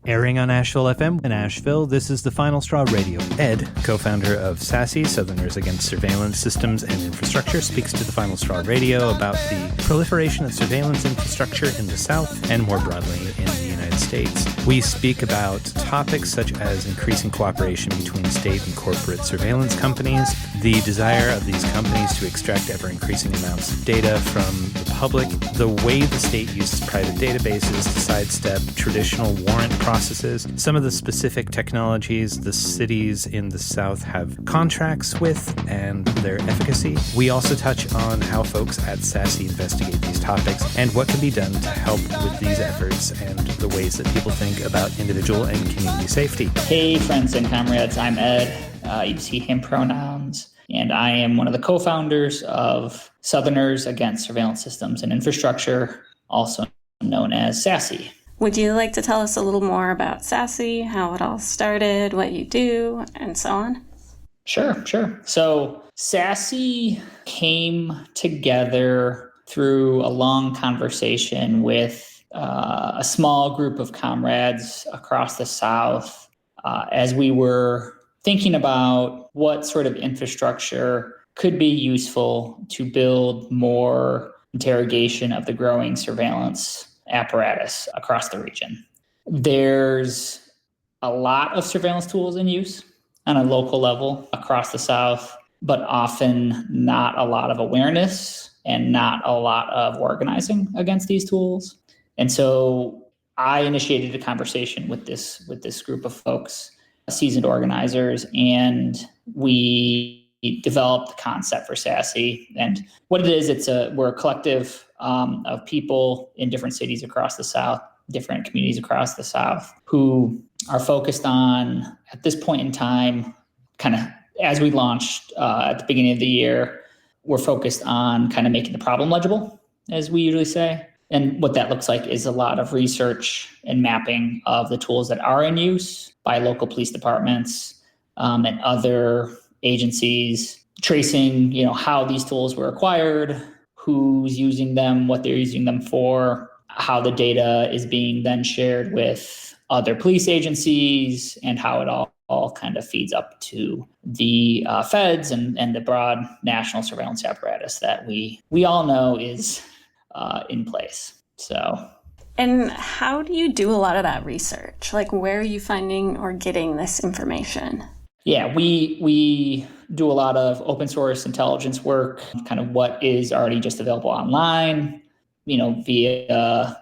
Airing on Asheville FM in Asheville, this is The Final Straw Radio. Ed, co-founder of SASSI, Southerners Against Surveillance Systems and Infrastructure, speaks to The Final Straw Radio about the proliferation of surveillance infrastructure in the South and more broadly in the United States. We speak about topics such as increasing cooperation between state and corporate surveillance companies, the desire of these companies to extract ever-increasing amounts of data from the public, the way the state uses private databases to sidestep traditional warrant processes, some of the specific technologies the cities in the South have contracts with, and their efficacy. We also touch on how folks at SASSI investigate these topics and what can be done to help with these efforts and the ways that people think about individual and community safety. Hey, friends and comrades, I'm Ed. You see him pronouns, and I am one of the co-founders of Southerners Against Surveillance Systems and Infrastructure, also known as SASSI. Would you like to tell us a little more about SASSI, how it all started, what you do, and so on? Sure. So SASSI came together through a long conversation with a small group of comrades across the South as we were thinking about what sort of infrastructure could be useful to build more interrogation of the growing surveillance apparatus across the region. There's a lot of surveillance tools in use on a local level across the South, but often not a lot of awareness and not a lot of organizing against these tools. And so I initiated a conversation with this group of folks, seasoned organizers, and we developed the concept for SASSI. And what it is, we're a collective of people in different cities across the South, different communities across the South, who are focused on, at this point in time, kind of as we launched at the beginning of the year, we're focused on kind of making the problem legible, as we usually say. And what that looks like is a lot of research and mapping of the tools that are in use by local police departments and other agencies, tracing, how these tools were acquired, who's using them, what they're using them for, how the data is being then shared with other police agencies, and how it all kind of feeds up to the feds and the broad national surveillance apparatus that we all know is in place. And how do you do a lot of that research? Like, where are you finding or getting this information? Yeah, we do a lot of open source intelligence work, kind of what is already just available online, via,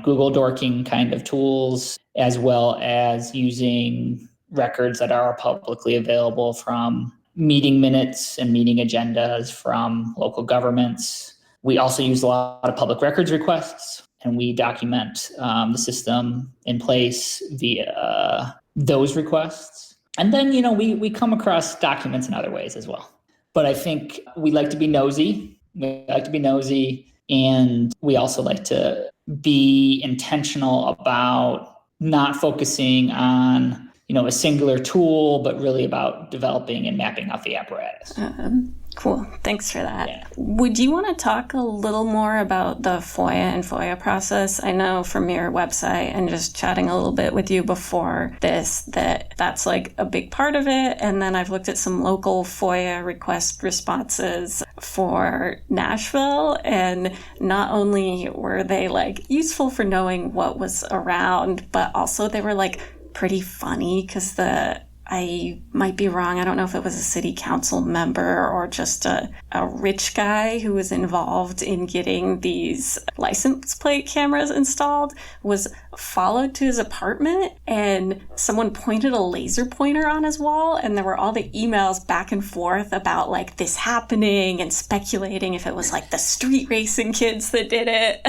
Google dorking kind of tools, as well as using records that are publicly available from meeting minutes and meeting agendas from local governments. We also use a lot of public records requests, and we document the system in place via those requests. And then, we come across documents in other ways as well. But I think we like to be nosy. And we also like to be intentional about not focusing on, a singular tool, but really about developing and mapping out the apparatus. Cool. Thanks for that. Yeah. Would you want to talk a little more about the FOIA and FOIA process? I know from your website and just chatting a little bit with you before this that's like a big part of it. And then I've looked at some local FOIA request responses for Nashville. And not only were they like useful for knowing what was around, but also they were like pretty funny because I might be wrong. I don't know if it was a city council member or just a rich guy who was involved in getting these license plate cameras installed, was followed to his apartment, and someone pointed a laser pointer on his wall, and there were all the emails back and forth about like this happening and speculating if it was like the street racing kids that did it.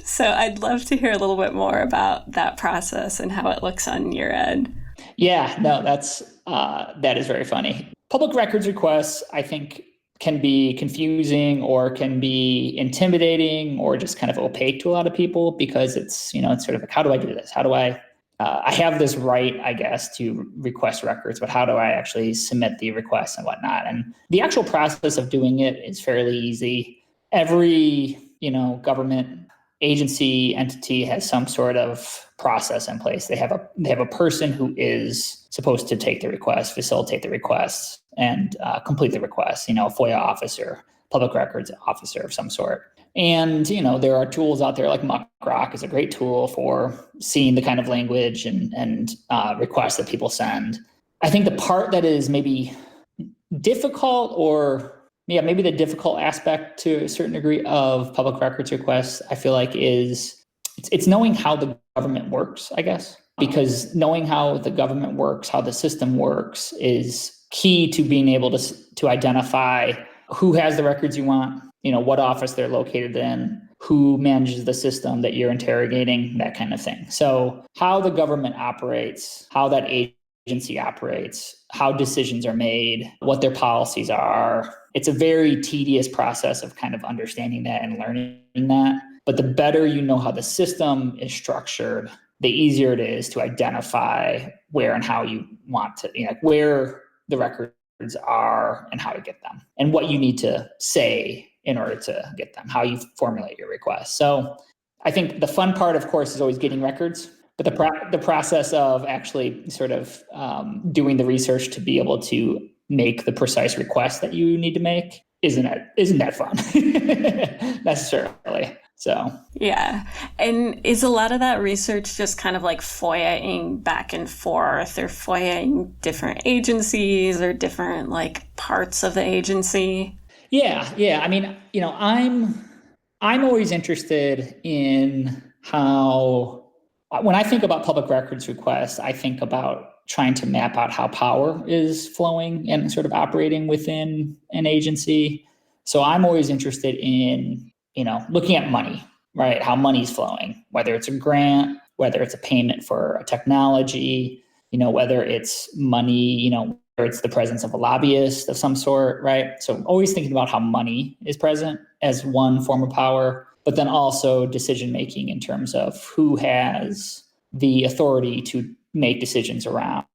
So I'd love to hear a little bit more about that process and how it looks on your end. Yeah, no, that is very funny. Public records requests, I think, can be confusing or can be intimidating or just kind of opaque to a lot of people because it's, it's sort of like, how do I do this? How do I have this right, I guess, to request records, but how do I actually submit the request and whatnot? And the actual process of doing it is fairly easy. Every, government agency, entity has some sort of process in place. They have a person who is supposed to take the request, facilitate the requests, and complete the request. A FOIA officer, public records officer of some sort. And there are tools out there like Muckrock is a great tool for seeing the kind of language and requests that people send. I think the part that is maybe difficult, or maybe the difficult aspect to a certain degree of public records requests, I feel like it's knowing how the government works, I guess, because knowing how the government works, how the system works is key to being able to identify who has the records you want, what office they're located in, who manages the system that you're interrogating, that kind of thing. So how the government operates, how that agency operates, how decisions are made, what their policies are. It's a very tedious process of kind of understanding that and learning that. But the better you know how the system is structured, the easier it is to identify where and how you want to, where the records are and how to get them, and what you need to say in order to get them, how you formulate your request. So I think the fun part, of course, is always getting records, but the process of actually sort of doing the research to be able to make the precise request that you need to make isn't that fun necessarily. So yeah. And is a lot of that research just kind of like FOIA-ing back and forth, or FOIA-ing different agencies or different like parts of the agency? Yeah. I mean, I'm always interested in how, when I think about public records requests, I think about trying to map out how power is flowing and sort of operating within an agency. So I'm always interested in, looking at money, right? How money's flowing, whether it's a grant, whether it's a payment for a technology, whether it's money, or it's the presence of a lobbyist of some sort, right? So always thinking about how money is present as one form of power, but then also decision-making in terms of who has the authority to make decisions around,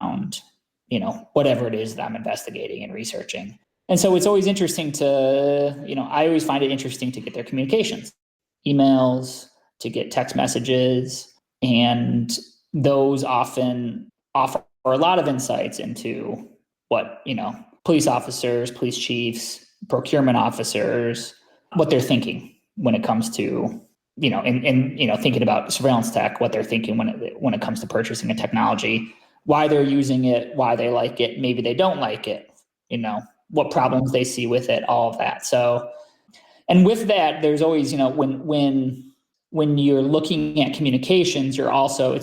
whatever it is that I'm investigating and researching. And so it's always interesting to, I always find it interesting to get their communications, emails, to get text messages, and those often offer a lot of insights into what, police officers, police chiefs, procurement officers, what they're thinking when it comes to, thinking about surveillance tech, what they're thinking when it comes to purchasing a technology, why they're using it, why they like it, maybe they don't like it, what problems they see with it, all of that. So, and with that, there's always, when you're looking at communications, it's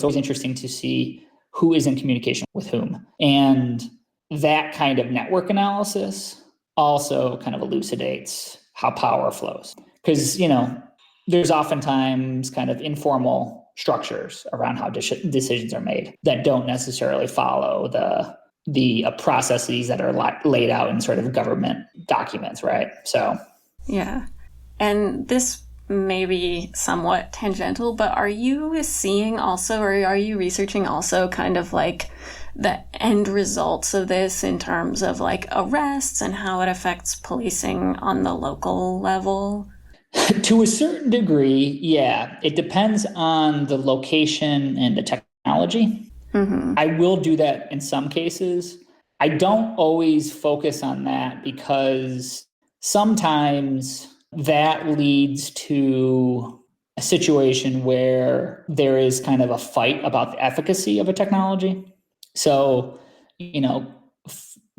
always interesting to see who is in communication with whom. And that kind of network analysis also kind of elucidates how power flows. Because, there's oftentimes kind of informal structures around how decisions are made that don't necessarily follow the processes that are laid out in sort of government documents, right? So, yeah. And this may be somewhat tangential, but are you seeing also, or are you researching also kind of like the end results of this in terms of like arrests and how it affects policing on the local level? To a certain degree, yeah. It depends on the location and the technology. Mm-hmm. I will do that in some cases. I don't always focus on that because sometimes that leads to a situation where there is kind of a fight about the efficacy of a technology. So,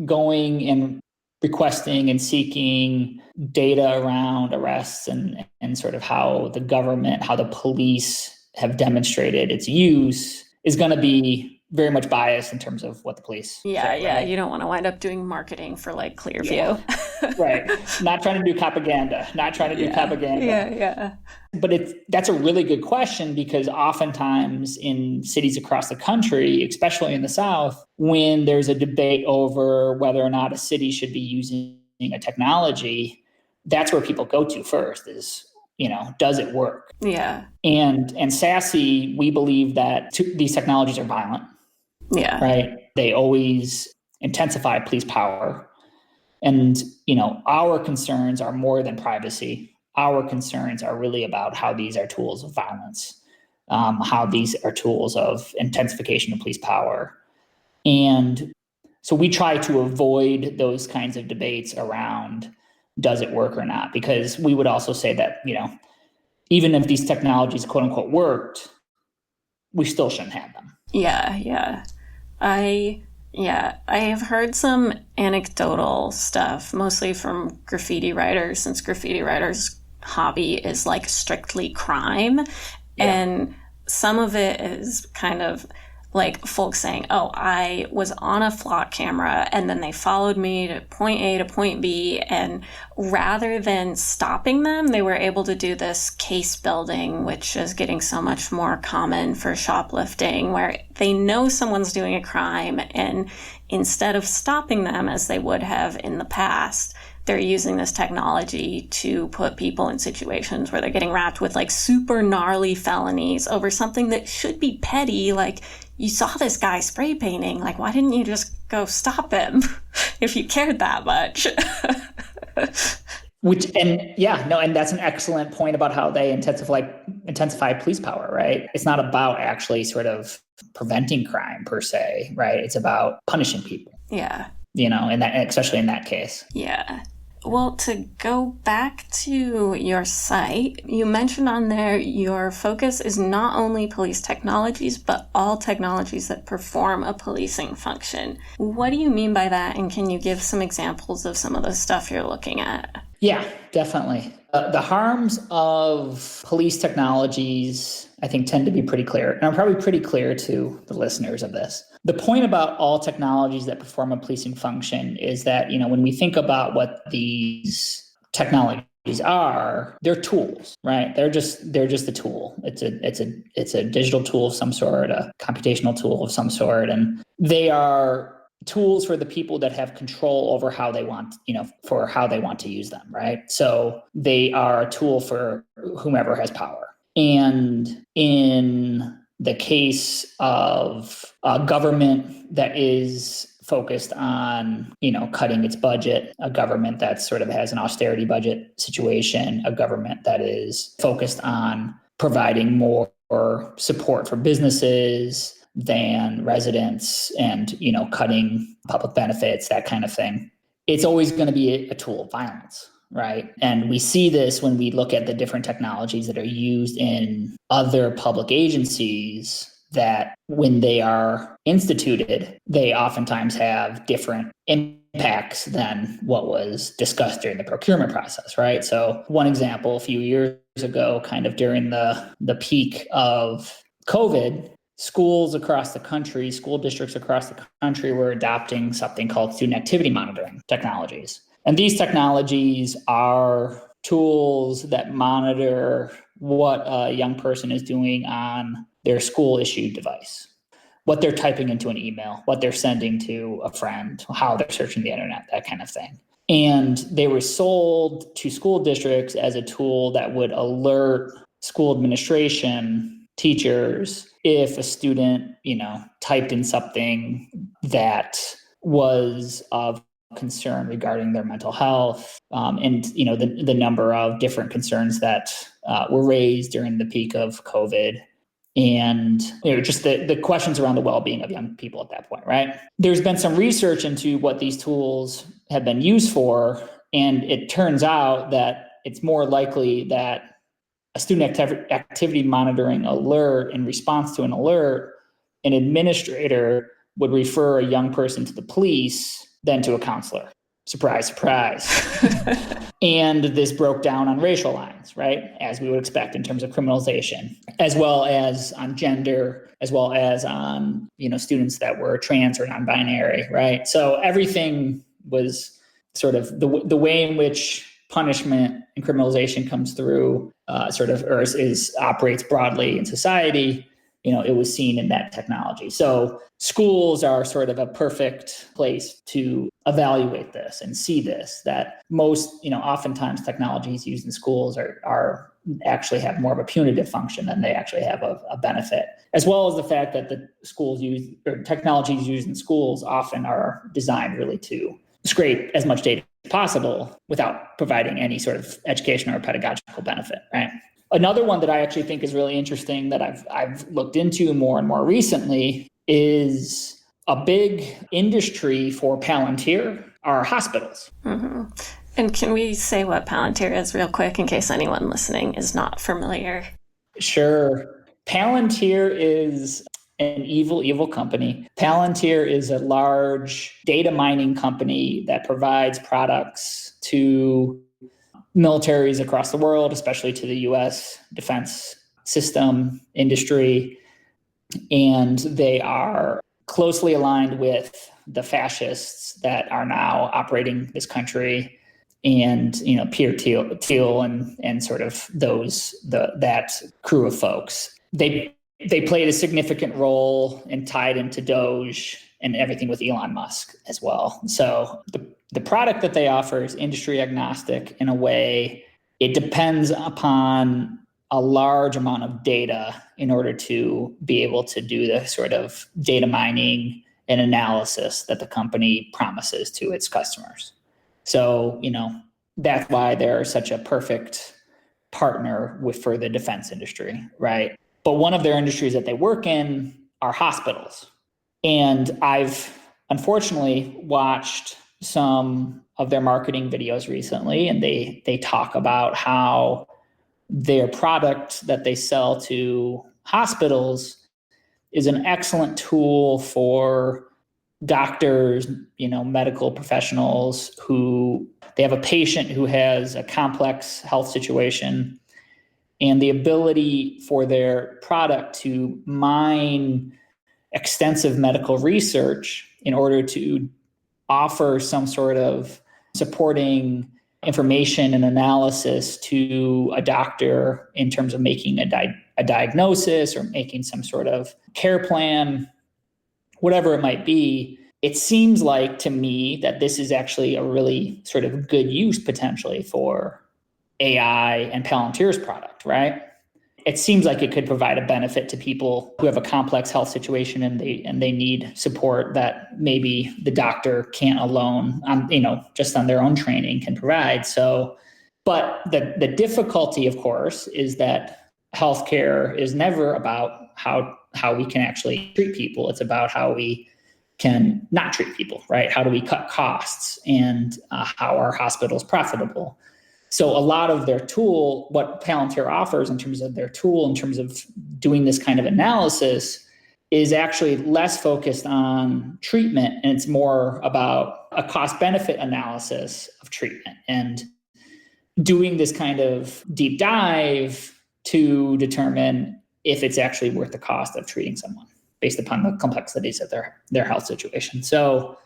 going and requesting and seeking data around arrests and sort of how the government, how the police have demonstrated its use is going to be very much biased in terms of what the police say, right? You don't want to wind up doing marketing for like Clearview. Yeah. Right. Not trying to do propaganda. Yeah. But that's a really good question, because oftentimes in cities across the country, especially in the South, when there's a debate over whether or not a city should be using a technology, that's where people go to first is, does it work? Yeah. And SASSI, we believe that these technologies are violent. Yeah. Right. They always intensify police power. And, our concerns are more than privacy. Our concerns are really about how these are tools of violence. how these are tools of intensification of police power. And so we try to avoid those kinds of debates around does it work or not, because we would also say that, even if these technologies quote unquote worked, we still shouldn't have them. Yeah. I have heard some anecdotal stuff, mostly from graffiti writers, since graffiti writers' hobby is like strictly crime. Yeah. And some of it is kind of like folks saying, oh, I was on a flock camera and then they followed me to point A to point B. And rather than stopping them, they were able to do this case building, which is getting so much more common for shoplifting, where they know someone's doing a crime. And instead of stopping them as they would have in the past, they're using this technology to put people in situations where they're getting wrapped with like super gnarly felonies over something that should be petty. Like, you saw this guy spray painting. Like, why didn't you just go stop him if you cared that much? And that's an excellent point about how they intensify police power, right? It's not about actually sort of preventing crime per se, right? It's about punishing people. Yeah. And that, especially in that case. Yeah. Well, to go back to your site, you mentioned on there your focus is not only police technologies, but all technologies that perform a policing function. What do you mean by that? And can you give some examples of some of the stuff you're looking at? Yeah, definitely. The harms of police technologies, I think, tend to be pretty clear. And I'm probably pretty clear to the listeners of this. The point about all technologies that perform a policing function is that, when we think about what these technologies are, they're tools, right? They're just a tool. It's a digital tool of some sort, a computational tool of some sort, and they are tools for the people that have control over how they want, for how they want to use them, right? So they are a tool for whomever has power. And in the case of a government that is focused on, cutting its budget, a government that sort of has an austerity budget situation, a government that is focused on providing more support for businesses than residents and, cutting public benefits, that kind of thing. It's always going to be a tool of violence, right? And we see this when we look at the different technologies that are used in other public agencies, that when they are instituted, they oftentimes have different impacts than what was discussed during the procurement process, right? So one example, a few years ago, kind of during the peak of COVID, schools across the country, school districts across the country were adopting something called student activity monitoring technologies. And these technologies are tools that monitor what a young person is doing on their school-issued device, what they're typing into an email, what they're sending to a friend, how they're searching the internet, that kind of thing. And they were sold to school districts as a tool that would alert school administration, teachers, if a student, typed in something that was of concern regarding their mental health, and the number of different concerns that were raised during the peak of COVID, and just the questions around the well-being of young people at that point, right? There's been some research into what these tools have been used for, and it turns out that it's more likely that a student activity monitoring alert, in response to an alert, an administrator would refer a young person to the police than to a counselor. Surprise, surprise. And this broke down on racial lines, right? As we would expect in terms of criminalization, as well as on gender, as well as on, students that were trans or non-binary, right? So everything was sort of the way in which punishment and criminalization comes through, operates broadly in society. It was seen in that technology. So schools are sort of a perfect place to evaluate this and see this, that most, oftentimes technologies used in schools are actually have more of a punitive function than they actually have a benefit, as well as the fact that the technologies used in schools often are designed really to scrape as much data as possible without providing any sort of education or pedagogical benefit, right? Another one that I actually think is really interesting that I've looked into more and more recently is a big industry for Palantir are hospitals. Mm-hmm. And can we say what Palantir is real quick in case anyone listening is not familiar? Sure. Palantir is an evil company. Palantir is a large data mining company that provides products to militaries across the world, especially to the US defense system industry. And they are closely aligned with the fascists that are now operating this country, and Peter Thiel and sort of that crew of folks. They played a significant role and tied into Doge and everything with Elon Musk as well. So the product that they offer is industry agnostic in a way. It depends upon a large amount of data in order to be able to do the sort of data mining and analysis that the company promises to its customers. So, that's why they're such a perfect partner for the defense industry, right? But one of their industries that they work in are hospitals. And I've unfortunately watched some of their marketing videos recently, and they talk about how their product that they sell to hospitals is an excellent tool for doctors, medical professionals who they have a patient who has a complex health situation, and the ability for their product to mine extensive medical research in order to offer some sort of supporting information and analysis to a doctor in terms of making a diagnosis or making some sort of care plan, whatever it might be. It seems like to me that this is actually a really sort of good use potentially for AI and Palantir's product, right? It seems like it could provide a benefit to people who have a complex health situation and they need support that maybe the doctor can't alone, just on their own training can provide. So, but the difficulty, of course, is that healthcare is never about how we can actually treat people. It's about how we can not treat people, right? How do we cut costs, and how are hospitals profitable? So a lot of their tool, what Palantir offers in terms of their tool, in terms of doing this kind of analysis, is actually less focused on treatment, and it's more about a cost-benefit analysis of treatment and doing this kind of deep dive to determine if it's actually worth the cost of treating someone based upon the complexities of their health situation. So,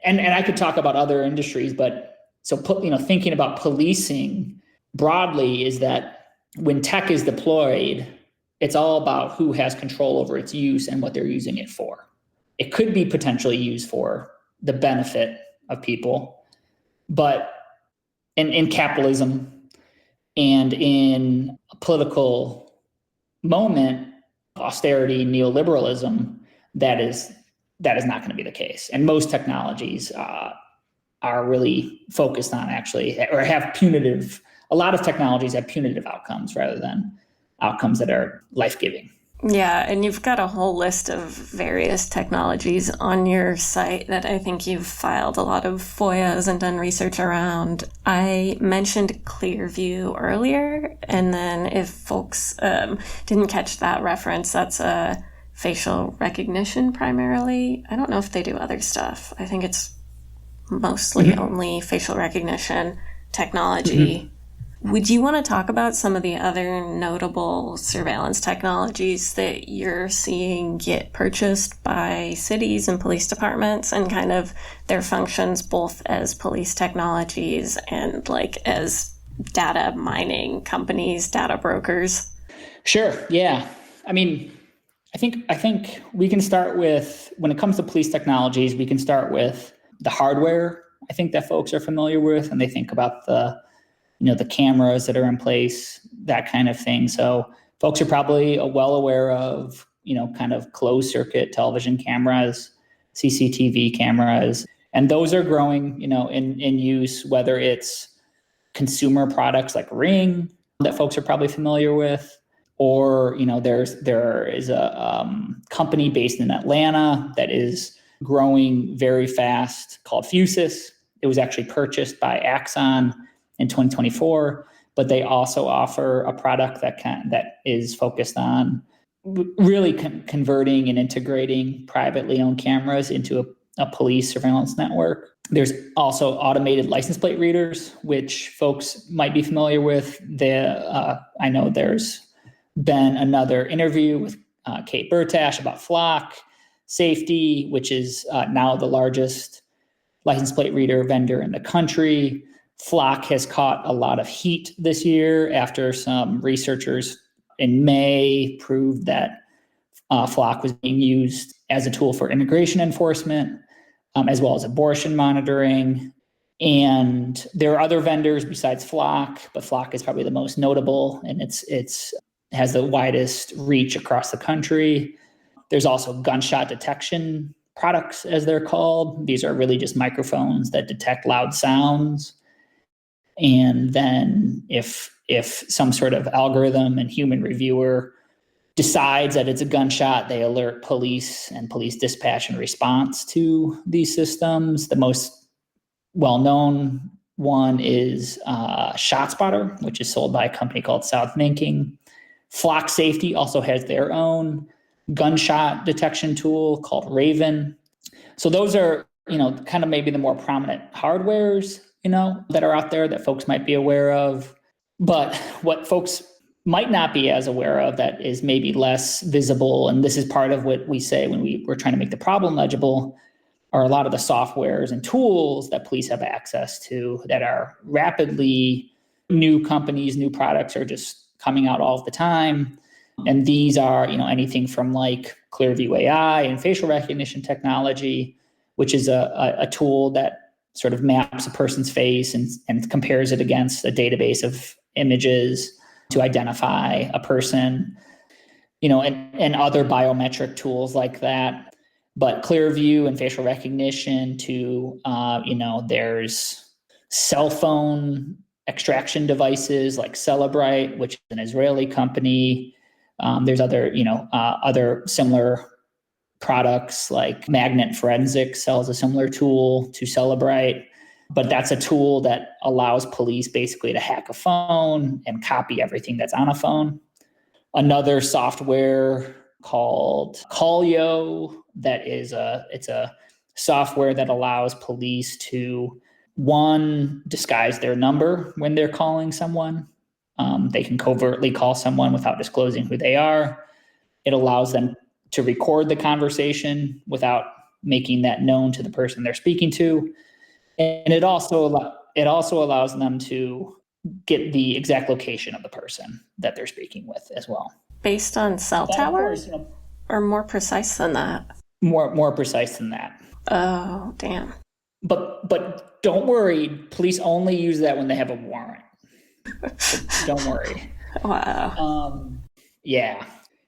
and I could talk about other industries, but thinking about policing broadly is that when tech is deployed, it's all about who has control over its use and what they're using it for. It could be potentially used for the benefit of people, but in capitalism and in a political moment, austerity, neoliberalism, that is not going to be the case. And most technologies are really focused on a lot of technologies have punitive outcomes rather than outcomes that are life-giving. Yeah, and you've got a whole list of various technologies on your site that I think you've filed a lot of FOIAs and done research around. I mentioned Clearview earlier, and then if folks didn't catch that reference, that's a facial recognition primarily. I don't know if they do other stuff. I think it's mostly only facial recognition technology. Mm-hmm. Would you want to talk about some of the other notable surveillance technologies that you're seeing get purchased by cities and police departments, and kind of their functions both as police technologies and as data mining companies, data brokers? Sure. Yeah. I mean, I think we can start with, when it comes to police technologies, we can start with the hardware, I think, that folks are familiar with, and they think about the cameras that are in place, that kind of thing. So folks are probably well aware of, kind of closed circuit television cameras, CCTV cameras, and those are growing, in use, whether it's consumer products like Ring, that folks are probably familiar with. Or, there is a company based in Atlanta that is growing very fast called Fusus. It was actually purchased by Axon in 2024, but they also offer a product that is focused on really converting and integrating privately owned cameras into a police surveillance network. There's also automated license plate readers, which folks might be familiar with. I know there's been another interview with Kate Bertash about Flock Safety, which is now the largest license plate reader vendor in the country. Flock has caught a lot of heat this year after some researchers in May proved that Flock was being used as a tool for immigration enforcement, as well as abortion monitoring. And there are other vendors besides Flock, but Flock is probably the most notable, and it's has the widest reach across the country. There's also gunshot detection products, as they're called. These are really just microphones that detect loud sounds. And then if some sort of algorithm and human reviewer decides that it's a gunshot, they alert police and police dispatch and response to these systems. The most well-known one is ShotSpotter, which is sold by a company called South Minking. Flock Safety also has their own gunshot detection tool called Raven. So those are, kind of maybe the more prominent hardwares, that are out there that folks might be aware of. But what folks might not be as aware of that is maybe less visible, and this is part of what we say when we're trying to make the problem legible, are a lot of the softwares and tools that police have access to that are rapidly new companies, new products are just coming out all the time. And these are, anything from like Clearview AI and facial recognition technology, which is a tool that sort of maps a person's face and compares it against a database of images to identify a person, and other biometric tools like that. But Clearview and facial recognition to, there's cell phone extraction devices like Cellebrite, which is an Israeli company. There's other similar products like Magnet Forensics sells a similar tool to Cellebrite, but that's a tool that allows police basically to hack a phone and copy everything that's on a phone. Another software called Callio it's a software that allows police to, one, disguise their number when they're calling someone. They can covertly call someone without disclosing who they are. It allows them to record the conversation without making that known to the person they're speaking to. And it also allows them to get the exact location of the person that they're speaking with as well. Based on cell towers, or more precise than that? More precise than that. Oh, damn. But don't worry, police only use that when they have a warrant. Don't worry. Wow. Yeah.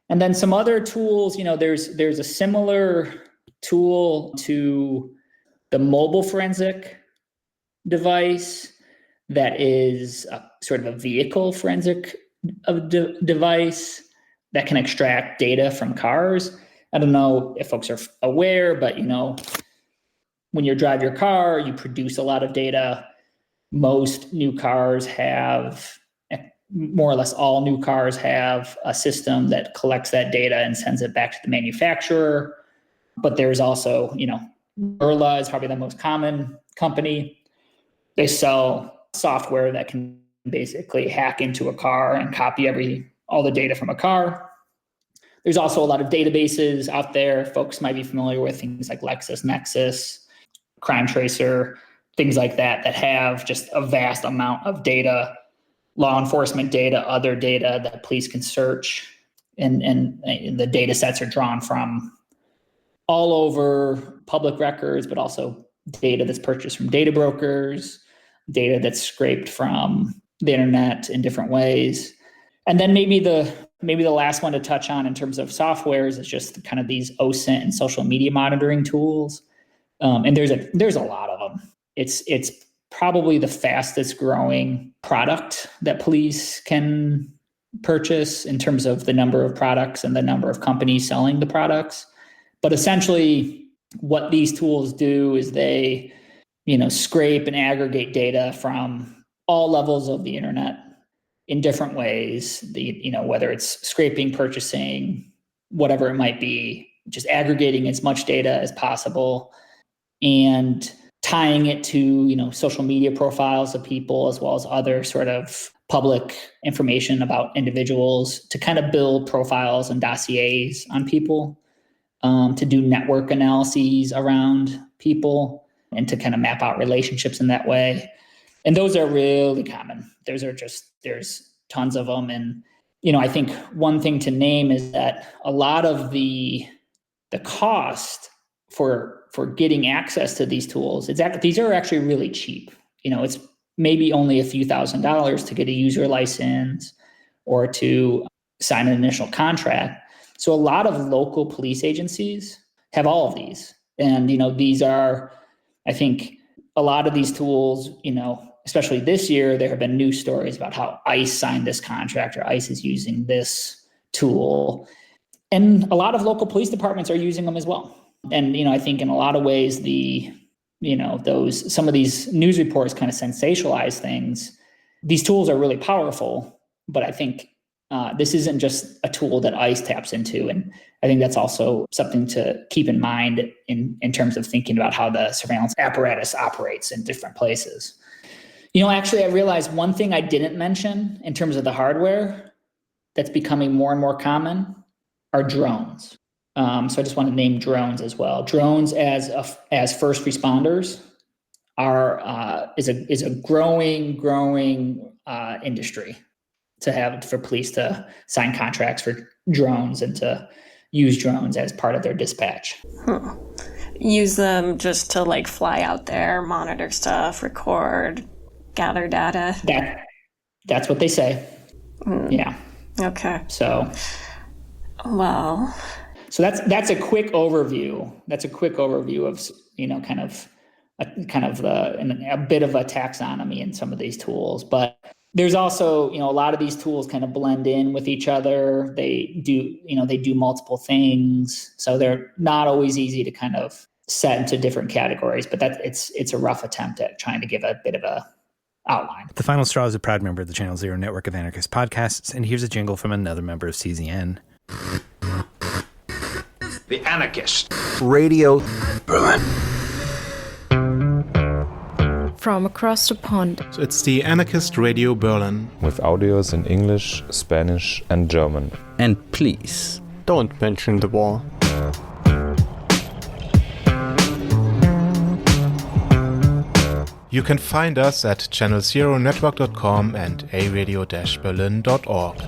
And then some other tools, there's a similar tool to the mobile forensic device that is sort of a vehicle forensic device that can extract data from cars. I don't know if folks are aware, but when you drive your car, you produce a lot of data. Most new cars have, more or less all new cars have a system that collects that data and sends it back to the manufacturer. But there's also, Urla is probably the most common company. They sell software that can basically hack into a car and copy all the data from a car. There's also a lot of databases out there. Folks might be familiar with things like LexisNexis, Crime Tracer, things like that have just a vast amount of data, law enforcement data, other data that police can search. And the data sets are drawn from all over public records, but also data that's purchased from data brokers, data that's scraped from the internet in different ways. And then maybe the last one to touch on in terms of softwares is just kind of these OSINT and social media monitoring tools. And there's a lot of them. It's probably the fastest growing product that police can purchase in terms of the number of products and the number of companies selling the products. But essentially what these tools do is they, scrape and aggregate data from all levels of the internet in different ways, whether it's scraping, purchasing, whatever it might be, just aggregating as much data as possible and tying it to, social media profiles of people as well as other sort of public information about individuals to kind of build profiles and dossiers on people, to do network analyses around people and to kind of map out relationships in that way. And those are really common. There's tons of them. And, I think one thing to name is that a lot of the cost for getting access to these tools, these are actually really cheap. It's maybe only a few $1,000s to get a user license or to sign an initial contract. So a lot of local police agencies have all of these. And, these are, I think, a lot of these tools, especially this year, there have been news stories about how ICE signed this contract or ICE is using this tool. And a lot of local police departments are using them as well. And, I think in a lot of ways, some of these news reports kind of sensationalize things. These tools are really powerful, but I think this isn't just a tool that ICE taps into. And I think that's also something to keep in mind in terms of thinking about how the surveillance apparatus operates in different places. Actually, I realized one thing I didn't mention in terms of the hardware that's becoming more and more common are drones. So I just want to name drones as well. Drones as first responders is a growing industry for police to sign contracts for drones and to use drones as part of their dispatch. Use them just to fly out there, monitor stuff, record, gather data. That's what they say. Yeah. Okay. So. Well. So that's a quick overview. That's a quick overview of a bit of a taxonomy in some of these tools. But there's also a lot of these tools kind of blend in with each other. They do multiple things, so they're not always easy to kind of set into different categories. But it's a rough attempt at trying to give a bit of a outline. The Final Straw is a proud member of the Channel Zero network of anarchist podcasts, and here's a jingle from another member of CZN. The Anarchist Radio Berlin. From across the pond. So it's the Anarchist Radio Berlin. With audios in English, Spanish and German. And please, don't mention the war. You can find us at channelzeronetwork.com and aradio-berlin.org.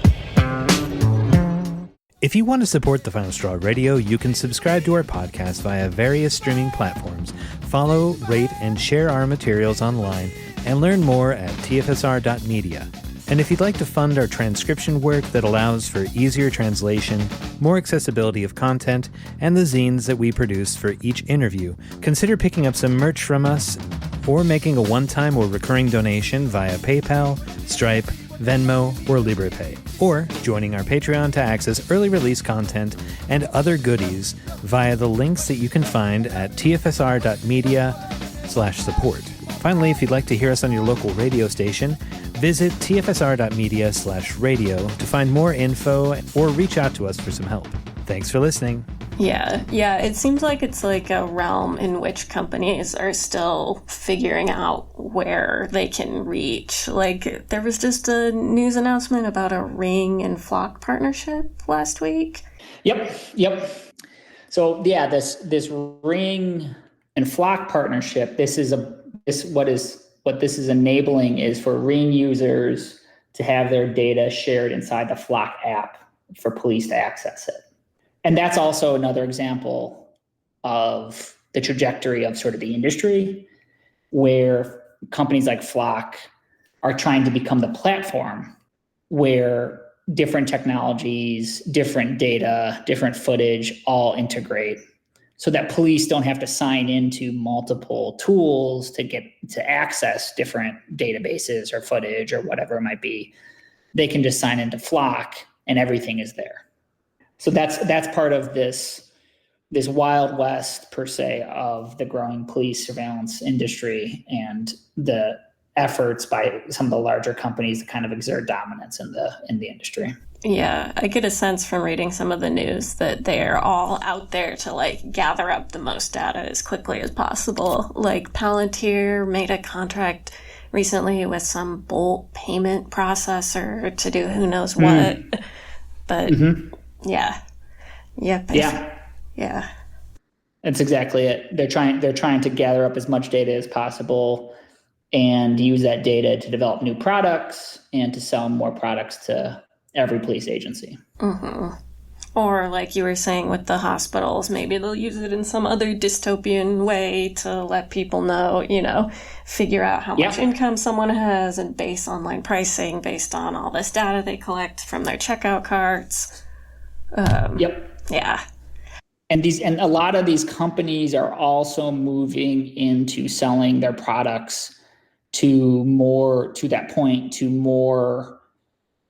If you want to support the Final Straw Radio, you can subscribe to our podcast via various streaming platforms, follow, rate, and share our materials online, and learn more at tfsr.media. And if you'd like to fund our transcription work that allows for easier translation, more accessibility of content, and the zines that we produce for each interview, consider picking up some merch from us or making a one-time or recurring donation via PayPal, Stripe, Venmo, or LibrePay, or joining our Patreon to access early release content and other goodies via the links that you can find at tfsr.media/support. Finally, if you'd like to hear us on your local radio station, visit tfsr.media/radio to find more info or reach out to us for some help. Thanks for listening. Yeah, it seems like it's like a realm in which companies are still figuring out where they can reach. Like, there was just a news announcement about a Ring and Flock partnership last week. Yep. So yeah, this Ring and Flock partnership, what this is enabling is for Ring users to have their data shared inside the Flock app for police to access it. And that's also another example of the trajectory of sort of the industry, where companies like Flock are trying to become the platform where different technologies, different data, different footage all integrate so that police don't have to sign into multiple tools to get to access different databases or footage or whatever it might be. They can just sign into Flock and everything is there. So that's part of this Wild West, per se, of the growing police surveillance industry and the efforts by some of the larger companies to kind of exert dominance in the industry. Yeah, I get a sense from reading some of the news that they're all out there to like gather up the most data as quickly as possible. Like Palantir made a contract recently with some Bolt payment processor to do who knows what. But yeah. That's exactly it. They're trying to gather up as much data as possible and use that data to develop new products and to sell more products to every police agency. Or like you were saying with the hospitals, maybe they'll use it in some other dystopian way to let people know, figure out how much income someone has and base online pricing based on all this data they collect from their checkout carts. Yeah. And a lot of these companies are also moving into selling their products to more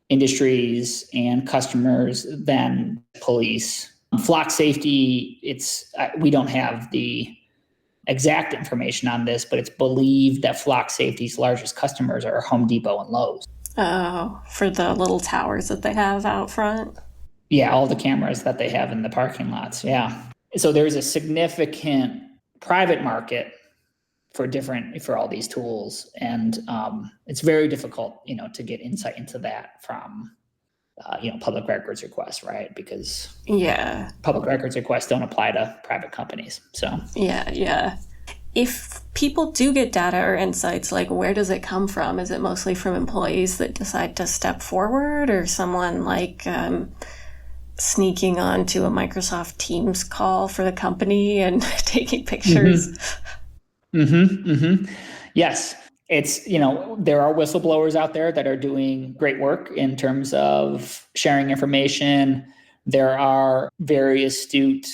industries and customers than police. Flock safety, we don't have the exact information on this, but it's believed that Flock safety's largest customers are Home Depot and Lowe's. Oh, for the little towers that they have out front? Yeah, all the cameras that they have in the parking lots. Yeah. So there's a significant private market for all these tools. And it's very difficult, to get insight into that from, public records requests, right? Because public records requests don't apply to private companies. So yeah. If people do get data or insights, like where does it come from? Is it mostly from employees that decide to step forward, or someone like sneaking onto a Microsoft Teams call for the company and taking pictures? Yes. It's, there are whistleblowers out there that are doing great work in terms of sharing information. There are very astute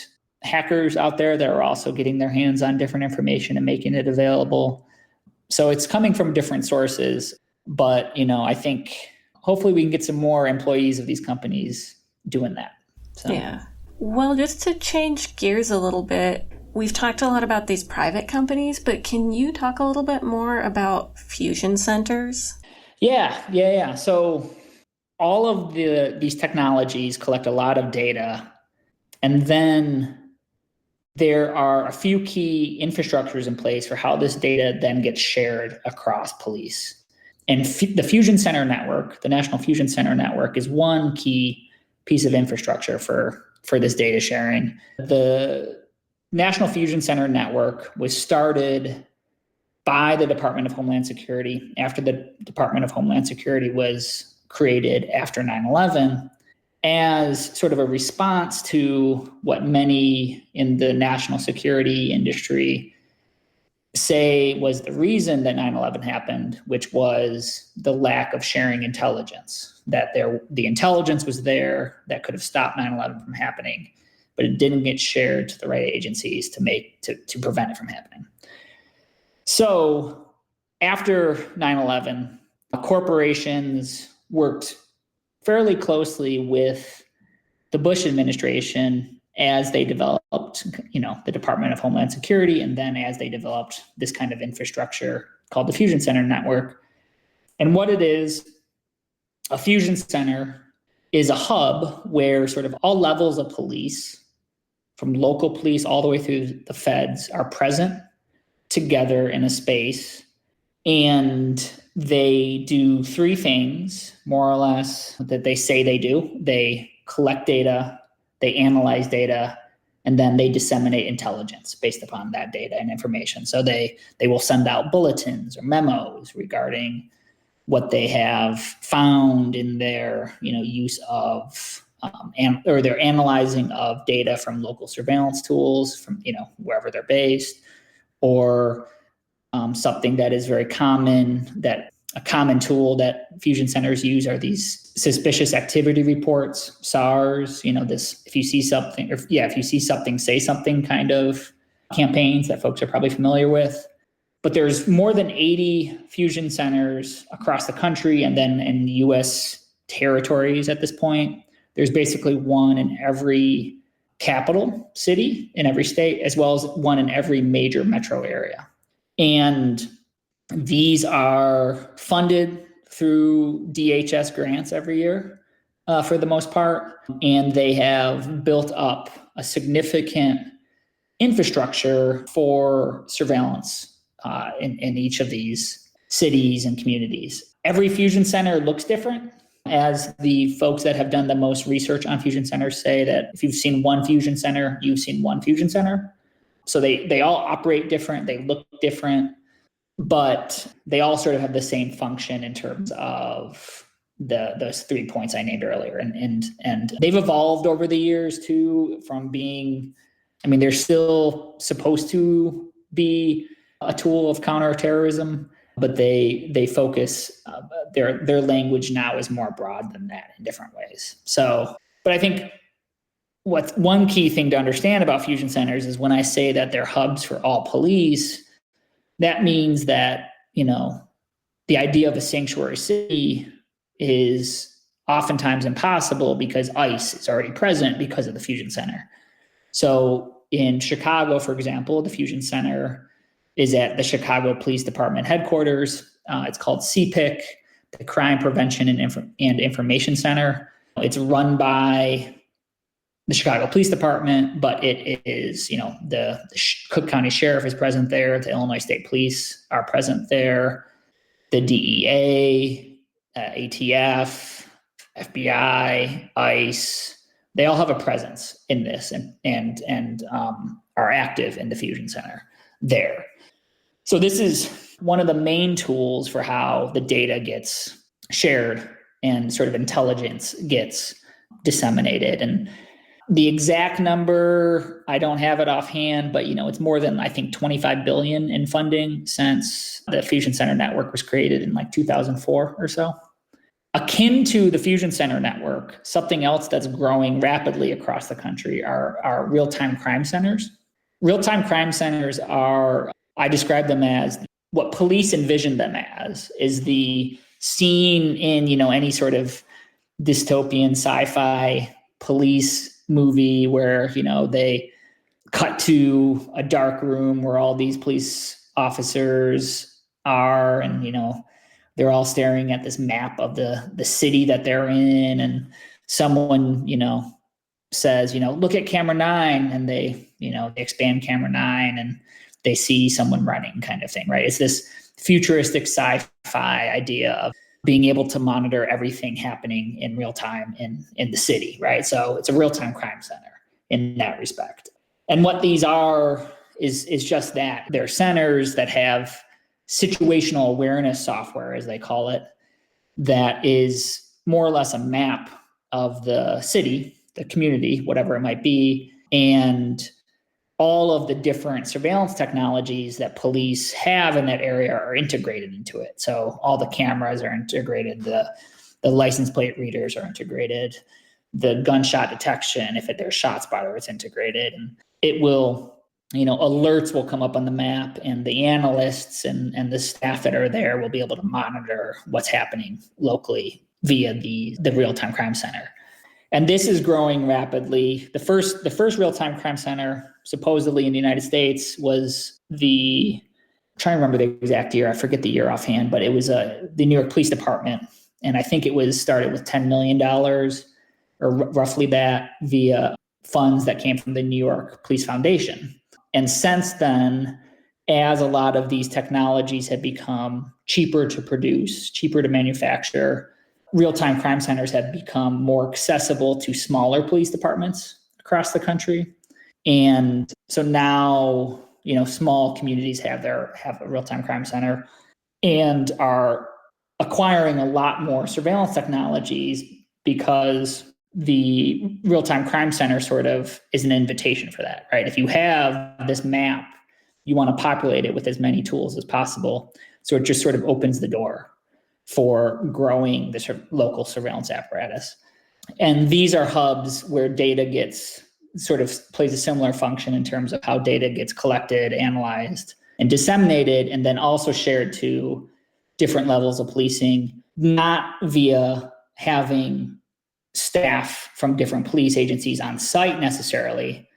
hackers out there that are also getting their hands on different information and making it available. So it's coming from different sources. But, I think hopefully we can get some more employees of these companies doing that. So. Yeah. Well, just to change gears a little bit, we've talked a lot about these private companies, but can you talk a little bit more about fusion centers? Yeah. So all of these technologies collect a lot of data, and then there are a few key infrastructures in place for how this data then gets shared across police. And the Fusion Center Network, the National Fusion Center Network, is one key piece of infrastructure for this data sharing. The National Fusion Center Network was started by the Department of Homeland Security after the Department of Homeland Security was created after 9/11 as sort of a response to what many in the national security industry say was the reason that 9/11 happened, which was the lack of sharing intelligence, that the intelligence was there that could have stopped 9/11 from happening, but it didn't get shared to the right agencies to prevent it from happening. So after 9/11, corporations worked fairly closely with the Bush administration as they developed, the Department of Homeland Security, and then as they developed this kind of infrastructure called the Fusion Center Network. And what it is, a fusion center is a hub where sort of all levels of police, from local police all the way through the feds, are present together in a space. And they do three things, more or less, that they say they do. They collect data, they analyze data, and then they disseminate intelligence based upon that data and information. So they will send out bulletins or memos regarding what they have found in their use of or their analyzing of data from local surveillance tools from wherever they're based, or something that is very common that a common tool that fusion centers use are these suspicious activity reports, SARS, this, if you see something, say something kind of campaigns that folks are probably familiar with. But there's more than 80 fusion centers across the country, and then in U.S. territories at this point. There's basically one in every capital city in every state, as well as one in every major metro area. And these are funded through DHS grants every year for the most part. And they have built up a significant infrastructure for surveillance in each of these cities and communities. Every fusion center looks different. As the folks that have done the most research on fusion centers say, that if you've seen one fusion center, you've seen one fusion center. So they all operate different, they look different, but they all sort of have the same function in terms of those 3 points I named earlier. And they've evolved over the years too, from being, they're still supposed to be a tool of counterterrorism, but they focus, their language now is more broad than that in different ways. So, but I think what's one key thing to understand about fusion centers is when I say that they're hubs for all police, that means that, the idea of a sanctuary city is oftentimes impossible because ICE is already present because of the fusion center. So in Chicago, for example, the fusion center is at the Chicago Police Department headquarters. It's called CPIC, the Crime Prevention and Information Center. It's run by the Chicago Police Department, but it is, the Cook County Sheriff is present there. The Illinois State Police are present there. The DEA, ATF, FBI, ICE, they all have a presence in this and are active in the fusion center there. So this is one of the main tools for how the data gets shared and sort of intelligence gets disseminated. And the exact number, I don't have it offhand, but it's more than, I think, 25 billion in funding since the Fusion Center network was created in 2004 or so. Akin to the Fusion Center network, something else that's growing rapidly across the country are real-time crime centers. Real-time crime centers are, I describe them as what police envision them as, is the scene in, any sort of dystopian sci-fi police movie where, they cut to a dark room where all these police officers are, and, they're all staring at this map of the city that they're in. And someone, says, look at camera 9, and they expand camera 9 and they see someone running, kind of thing, right? It's this futuristic sci-fi idea of being able to monitor everything happening in real time in the city, right? So it's a real-time crime center in that respect. And what these are is just that. They're centers that have situational awareness software, as they call it, that is more or less a map of the city, the community, whatever it might be, and all of the different surveillance technologies that police have in that area are integrated into it. So all the cameras are integrated, the license plate readers are integrated, the gunshot detection, if there's shot spotter, it's integrated. And it will, alerts will come up on the map, and the analysts and the staff that are there will be able to monitor what's happening locally via the real-time crime center. And this is growing rapidly. The first real-time crime center, supposedly in the United States, was I'm trying to remember the exact year. I forget the year offhand, but it was the New York Police Department. And I think it was started with $10 million or roughly that via funds that came from the New York Police Foundation. And since then, as a lot of these technologies have become cheaper to produce, cheaper to manufacture, real-time crime centers have become more accessible to smaller police departments across the country. And so now, small communities have a real-time crime center and are acquiring a lot more surveillance technologies because the real-time crime center sort of is an invitation for that, right? If you have this map, you want to populate it with as many tools as possible. So it just sort of opens the door for growing the local surveillance apparatus. And these are hubs where data gets sort of plays a similar function in terms of how data gets collected, analyzed, and disseminated, and then also shared to different levels of policing, not via having staff from different police agencies on site necessarily,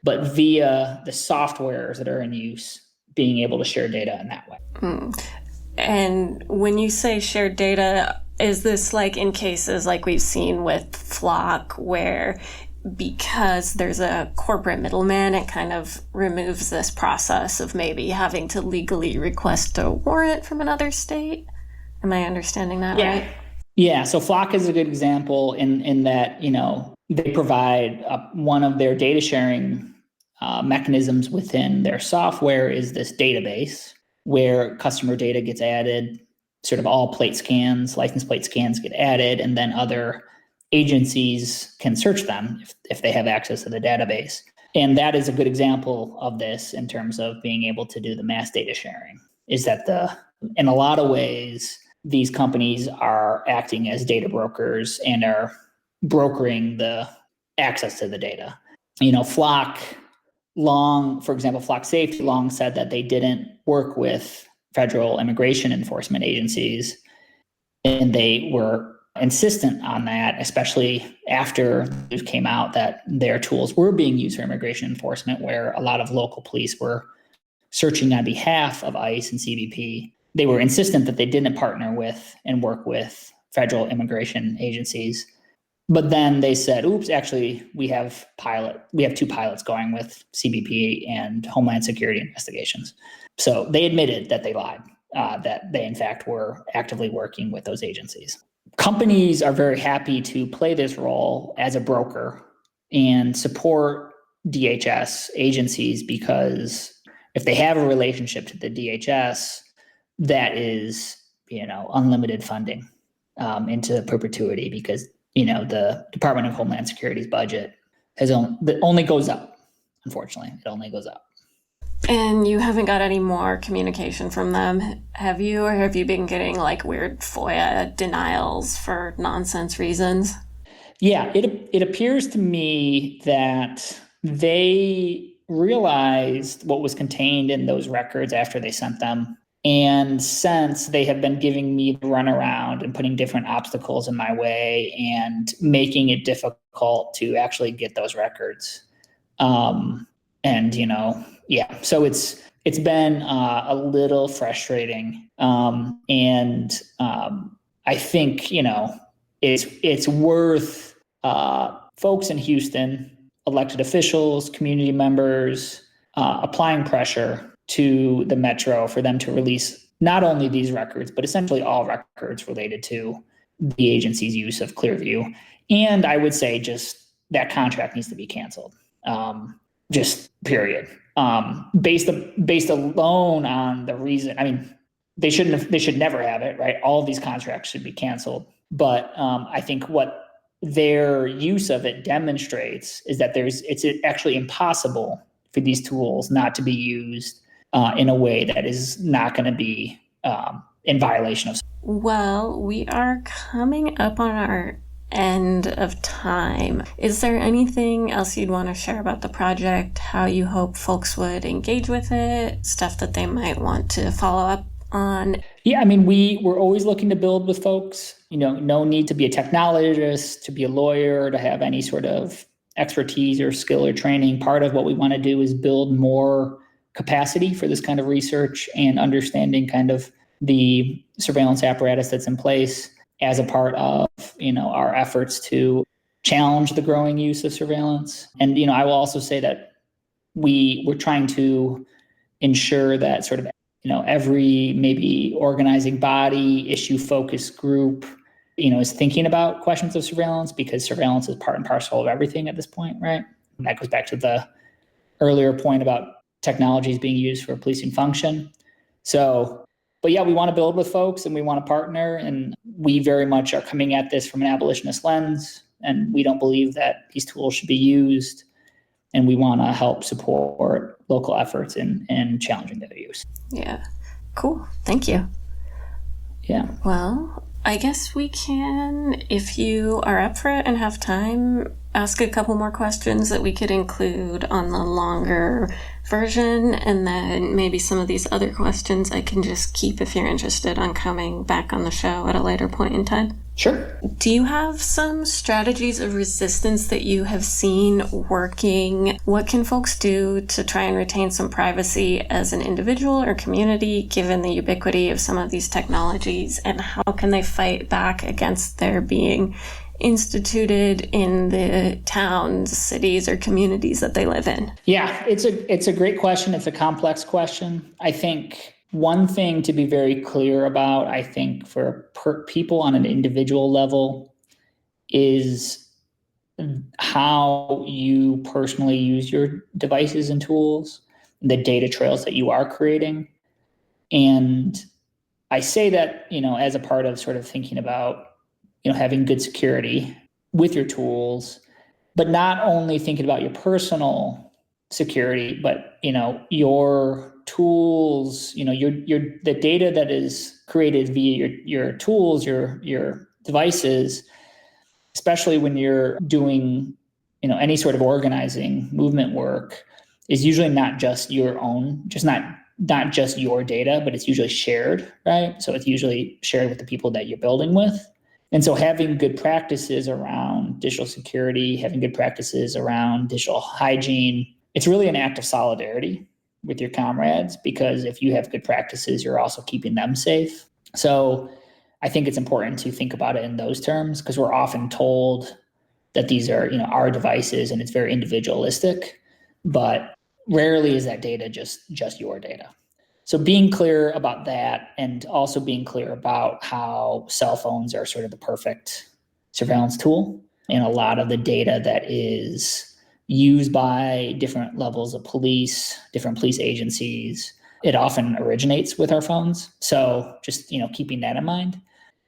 but via the softwares that are in use, being able to share data in that way. And when you say shared data, is this like in cases like we've seen with Flock, where because there's a corporate middleman, it kind of removes this process of maybe having to legally request a warrant from another state? Am I understanding that right? Yeah, so Flock is a good example in that, they provide one of their data sharing mechanisms within their software is this database where customer data gets added, sort of all plate scans, license plate scans get added, and then other agencies can search them if they have access to the database. And that is a good example of this in terms of being able to do the mass data sharing, is that in a lot of ways, these companies are acting as data brokers and are brokering the access to the data. Flock for example, Flock Safety long said that they didn't work with federal immigration enforcement agencies, and they were insistent on that, especially after it came out that their tools were being used for immigration enforcement, where a lot of local police were searching on behalf of ICE and CBP. They were insistent that they didn't partner with and work with federal immigration agencies. But then they said, oops, actually, we have two pilots going with CBP and Homeland Security investigations. So they admitted that they lied, that they in fact were actively working with those agencies. Companies are very happy to play this role as a broker and support DHS agencies, because if they have a relationship to the DHS, that is, unlimited funding into perpetuity, because the Department of Homeland Security's budget only goes up. Unfortunately, it only goes up. And you haven't got any more communication from them, have you? Or have you been getting like weird FOIA denials for nonsense reasons? Yeah, it appears to me that they realized what was contained in those records after they sent them. And since they have been giving me the runaround and putting different obstacles in my way and making it difficult to actually get those records. So it's been a little frustrating. I think, it's worth folks in Houston, elected officials, community members, applying pressure to the Metro for them to release not only these records, but essentially all records related to the agency's use of Clearview. And I would say just that contract needs to be canceled. Just period. Based alone on the reason, they should never have it, right? All of these contracts should be canceled. But I think what their use of it demonstrates is that it's actually impossible for these tools not to be used in a way that is not going to be in violation of. Well, we are coming up on our end of time. Is there anything else you'd want to share about the project, how you hope folks would engage with it, stuff that they might want to follow up on? Yeah, we're always looking to build with folks. No need to be a technologist, to be a lawyer, to have any sort of expertise or skill or training. Part of what we want to do is build more capacity for this kind of research and understanding kind of the surveillance apparatus that's in place as a part of, our efforts to challenge the growing use of surveillance. And, I will also say that we're trying to ensure that sort of, every maybe organizing body, issue focus group, is thinking about questions of surveillance, because surveillance is part and parcel of everything at this point, right? And that goes back to the earlier point about technologies being used for policing function. So, but yeah, we want to build with folks and we want to partner, and we very much are coming at this from an abolitionist lens, and we don't believe that these tools should be used, and we want to help support local efforts in challenging their use. Yeah. Cool. Thank you. Yeah. Well, I guess we can, if you are up for it and have time, ask a couple more questions that we could include on the longer version, and then maybe some of these other questions I can just keep if you're interested on coming back on the show at a later point in time. Sure. Do you have some strategies of resistance that you have seen working? What can folks do to try and retain some privacy as an individual or community, given the ubiquity of some of these technologies? And how can they fight back against their being instituted in the towns, cities, or communities that they live in? Yeah, it's a great question. It's a complex question. I think one thing to be very clear about, I think, for people on an individual level is how you personally use your devices and tools, the data trails that you are creating. And I say that, as a part of sort of thinking about, having good security with your tools, but not only thinking about your personal security, but, your tools, the data that is created via your tools, your devices, especially when you're doing, any sort of organizing movement work, is usually not just your own, just not just your data, but it's usually shared, right? So it's usually shared with the people that you're building with. And so having good practices around digital security, having good practices around digital hygiene, it's really an act of solidarity with your comrades, because if you have good practices, you're also keeping them safe. So I think it's important to think about it in those terms, because we're often told that these are, our devices and it's very individualistic, but rarely is that data just your data. So being clear about that, and also being clear about how cell phones are sort of the perfect surveillance tool, and a lot of the data that is used by different levels of police, different police agencies, it often originates with our phones. So just, keeping that in mind.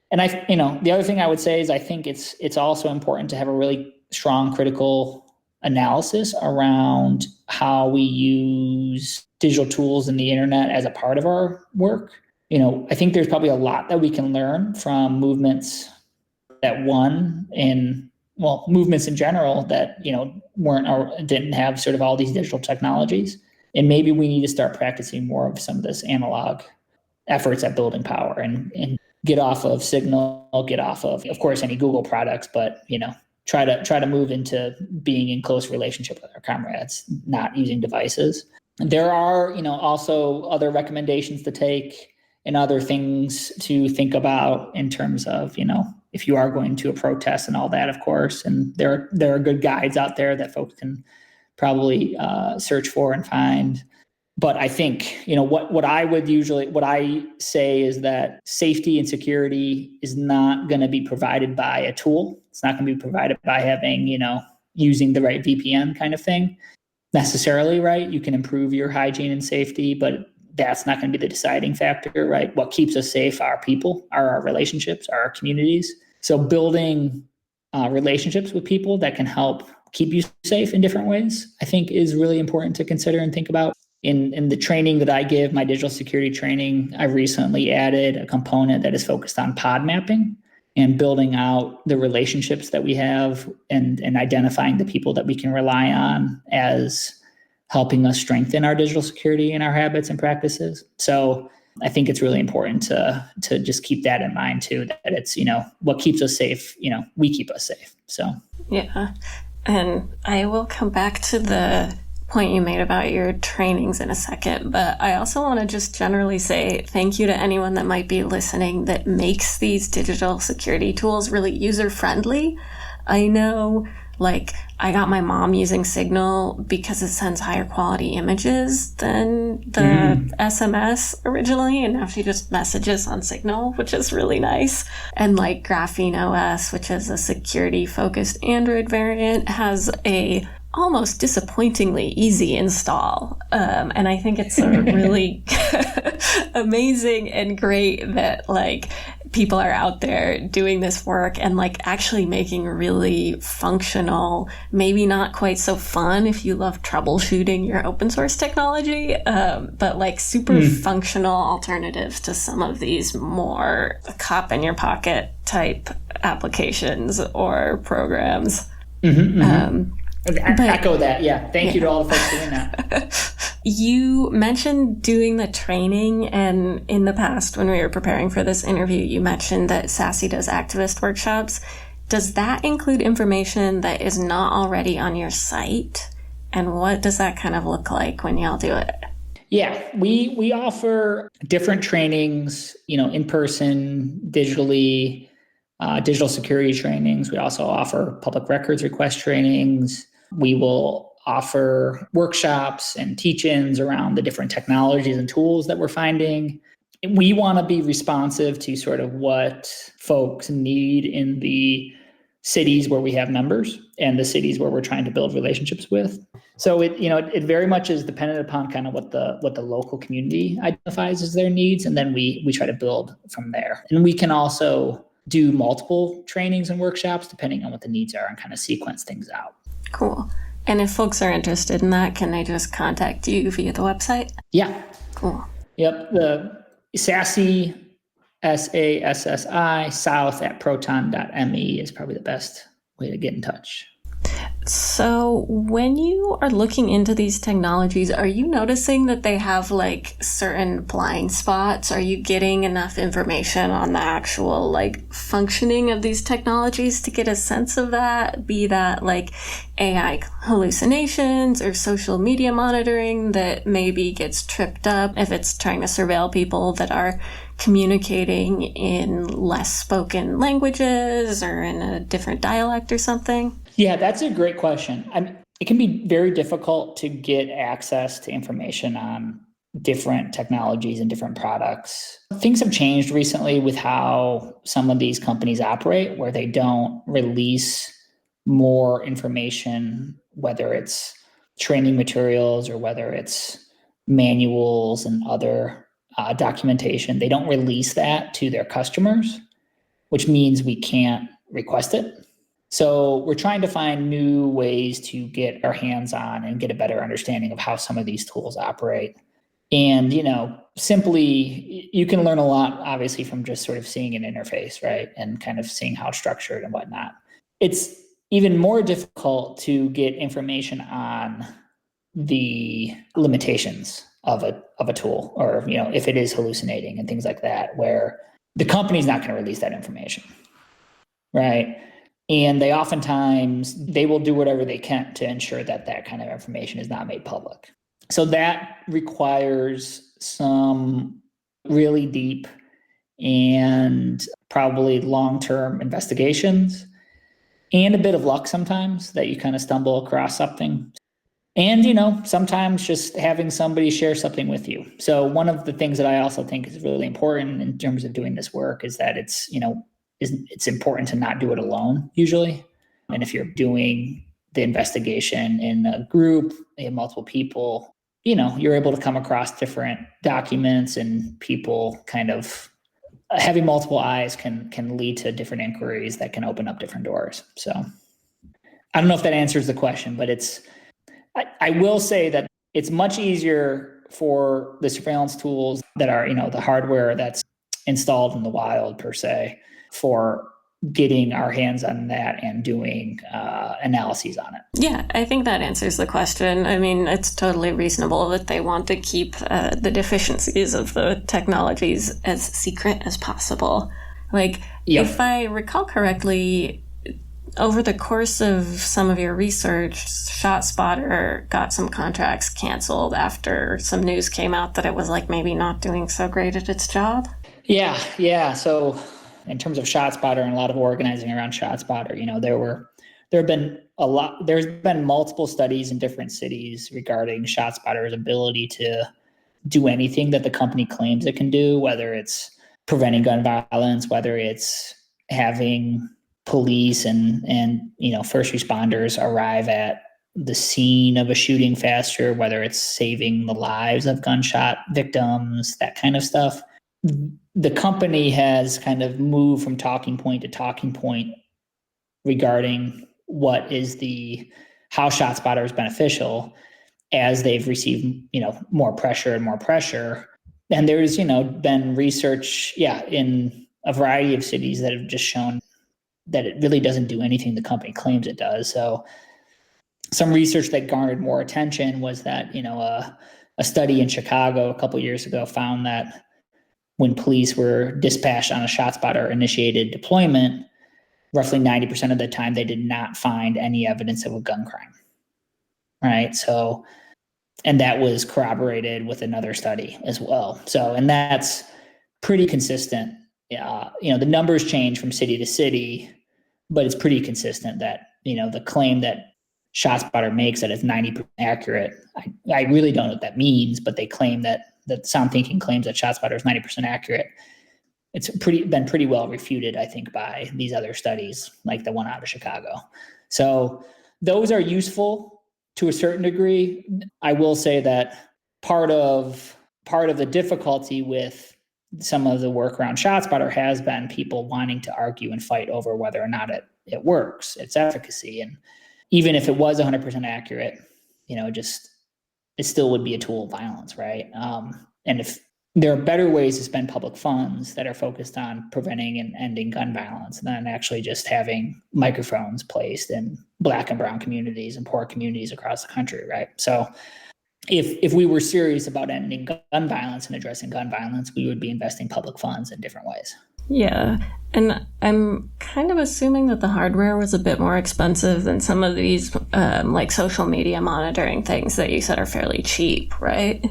And the other thing I would say is I think it's also important to have a really strong critical analysis around how we use digital tools and the internet as a part of our work. I think there's probably a lot that we can learn from movements that movements in general that, weren't or didn't have sort of all these digital technologies. And maybe we need to start practicing more of some of this analog efforts at building power and get off of Signal, get off of course, any Google products, but, try to move into being in close relationship with our comrades, not using devices. There are, also other recommendations to take and other things to think about in terms of, if you are going to a protest and all that, of course. And there are good guides out there that folks can probably search for and find. But I think, what I say is that safety and security is not going to be provided by a tool. It's not going to be provided by having, using the right VPN kind of thing necessarily, right? You can improve your hygiene and safety, but that's not going to be the deciding factor, right? What keeps us safe are people, are our relationships, are our communities. So building relationships with people that can help keep you safe in different ways, I think is really important to consider and think about. In the training that I give, my digital security training, I recently added a component that is focused on pod mapping and building out the relationships that we have and identifying the people that we can rely on as helping us strengthen our digital security and our habits and practices. So I think it's really important to just keep that in mind too, that it's, what keeps us safe, we keep us safe. So yeah. And I will come back to the point you made about your trainings in a second, but I also want to just generally say thank you to anyone that might be listening that makes these digital security tools really user-friendly. I know, I got my mom using Signal because it sends higher quality images than the SMS originally, and now she just messages on Signal, which is really nice. And Graphene OS, which is a security-focused Android variant, has a almost disappointingly easy install. And I think it's a really amazing and great that people are out there doing this work and like actually making really functional, maybe not quite so fun if you love troubleshooting your open source technology, but like super functional alternatives to some of these more cop in your pocket type applications or programs. Echo that. Yeah. Thank you to all the folks doing that. You mentioned doing the training, and in the past, when we were preparing for this interview, you mentioned that Sassy does activist workshops. Does that include information that is not already on your site? And what does that kind of look like when y'all do it? Yeah, we offer different trainings, in person, digitally, digital security trainings. We also offer public records request trainings. We will offer workshops and teach-ins around the different technologies and tools that we're finding. We want to be responsive to sort of what folks need in the cities where we have members and the cities where we're trying to build relationships with. So it very much is dependent upon kind of what the local community identifies as their needs, and then we try to build from there. And we can also do multiple trainings and workshops depending on what the needs are and kind of sequence things out. Cool. And if folks are interested in that, can they just contact you via the website? Yeah. Cool. Yep. The Sassy, SASSI, south@proton.me is probably the best way to get in touch. So when you are looking into these technologies, are you noticing that they have like certain blind spots? Are you getting enough information on the actual like functioning of these technologies to get a sense of that? Be that like AI hallucinations or social media monitoring that maybe gets tripped up if it's trying to surveil people that are communicating in less spoken languages or in a different dialect or something? Yeah, that's a great question. It can be very difficult to get access to information on different technologies and different products. Things have changed recently with how some of these companies operate, where they don't release more information, whether it's training materials or whether it's manuals and other documentation. They don't release that to their customers, which means we can't request it. So we're trying to find new ways to get our hands on and get a better understanding of how some of these tools operate. And, simply you can learn a lot, obviously, from just sort of seeing an interface, right? And kind of seeing how it's structured and whatnot. It's even more difficult to get information on the limitations of a tool, or, if it is hallucinating and things like that, where the company's not going to release that information, right? And they oftentimes, they will do whatever they can to ensure that that kind of information is not made public. So that requires some really deep and probably long-term investigations and a bit of luck sometimes that you kind of stumble across something. And, sometimes just having somebody share something with you. So one of the things that I also think is really important in terms of doing this work is that it's important to not do it alone usually. And if you're doing the investigation in a group, you have multiple people, you're able to come across different documents, and people kind of having multiple eyes can lead to different inquiries that can open up different doors. So I don't know if that answers the question, but I will say that it's much easier for the surveillance tools that are, the hardware that's installed in the wild per se, for getting our hands on that and doing analyses on it. Yeah, I think that answers the question. I mean, it's totally reasonable that they want to keep the deficiencies of the technologies as secret as possible. Like, Yep. If I recall correctly, over the course of some of your research, ShotSpotter got some contracts canceled after some news came out that it was like maybe not doing so great at its job. Yeah. So in terms of ShotSpotter and a lot of organizing around ShotSpotter, there's been multiple studies in different cities regarding ShotSpotter's ability to do anything that the company claims it can do, whether it's preventing gun violence, whether it's having police and first responders arrive at the scene of a shooting faster, whether it's saving the lives of gunshot victims, that kind of stuff. the company has kind of moved from talking point to talking point regarding what is how ShotSpotter is beneficial as they've received, more pressure and more pressure. And there's, been research, in a variety of cities that have just shown that it really doesn't do anything the company claims it does. So some research that garnered more attention was that, a study in Chicago a couple of years ago found that when police were dispatched on a ShotSpotter initiated deployment, roughly 90% of the time they did not find any evidence of a gun crime. Right. So, and that was corroborated with another study as well. So, and that's pretty consistent. The numbers change from city to city, but it's pretty consistent that, the claim that ShotSpotter makes that it's 90% accurate. I really don't know what that means, but they claim that Sound Thinking claims that ShotSpotter is 90% accurate. It's been pretty well refuted, I think, by these other studies, like the one out of Chicago. So those are useful to a certain degree. I will say that part of the difficulty with some of the work around ShotSpotter has been people wanting to argue and fight over whether or not it works, its efficacy. And even if it was 100% accurate, it still would be a tool of violence, right? And if there are better ways to spend public funds that are focused on preventing and ending gun violence than actually just having microphones placed in Black and brown communities and poor communities across the country, right? So if we were serious about ending gun violence and addressing gun violence, we would be investing public funds in different ways. Yeah. And I'm kind of assuming that the hardware was a bit more expensive than some of these like social media monitoring things that you said are fairly cheap, right?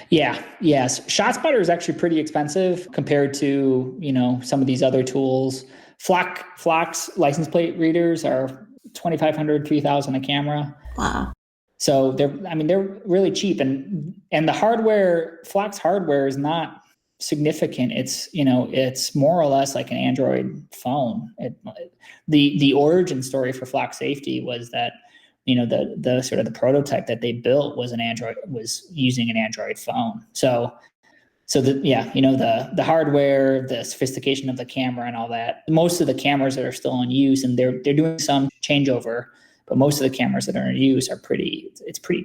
Yeah. Yes. ShotSpotter is actually pretty expensive compared to, some of these other tools. Flock's license plate readers are $2,500, $3,000 a camera. Wow. So they're really cheap, and the hardware, Flock's hardware is not significant. It's more or less like an Android phone. The origin story for Flock Safety was that, the sort of the prototype that they built was using an Android phone. So the hardware, the sophistication of the camera and all that, most of the cameras that are still in use, and they're doing some changeover, but most of the cameras that are in use are pretty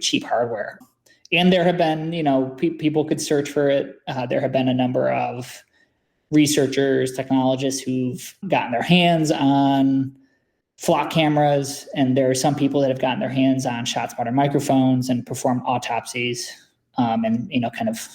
cheap hardware. And there have been, people could search for it. There have been a number of researchers, technologists who've gotten their hands on Flock cameras. And there are some people that have gotten their hands on ShotSpotter microphones and performed autopsies and, kind of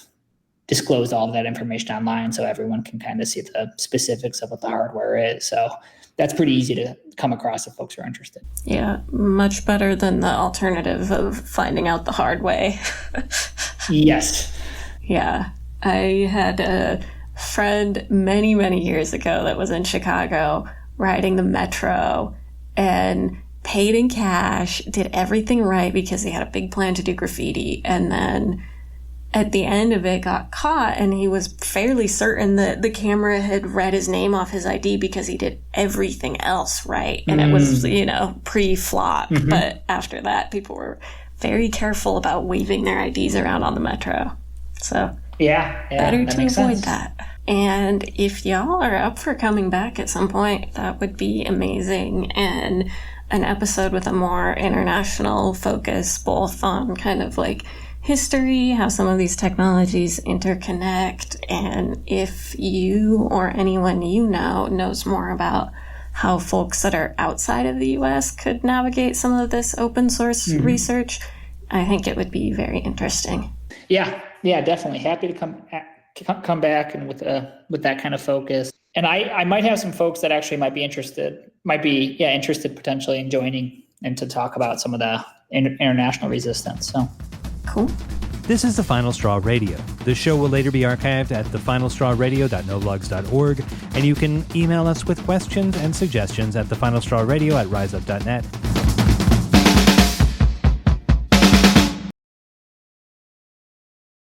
disclosed all of that information online so everyone can kind of see the specifics of what the hardware is. So that's pretty easy to come across if folks are interested. Yeah, much better than the alternative of finding out the hard way. Yes. Yeah. I had a friend many, many years ago that was in Chicago riding the metro and paid in cash, did everything right because he had a big plan to do graffiti, and then at the end of it got caught, and he was fairly certain that the camera had read his name off his ID because he did everything else right. And it was, pre-flop. Mm-hmm. But after that, people were very careful about waving their IDs around on the metro. So better to avoid that. And if y'all are up for coming back at some point, that would be amazing. And an episode with a more international focus, both on kind of like history, how some of these technologies interconnect, and if you or anyone knows more about how folks that are outside of the US could navigate some of this open source research, I think it would be very interesting. Yeah, definitely. Happy to come back and with that kind of focus. And I might have some folks that actually might be interested potentially in joining and to talk about some of the international resistance. So. Cool. This is The Final Straw Radio. The show will later be archived at thefinalstrawradio.noblogs.org, and you can email us with questions and suggestions at thefinalstrawradio@riseup.net.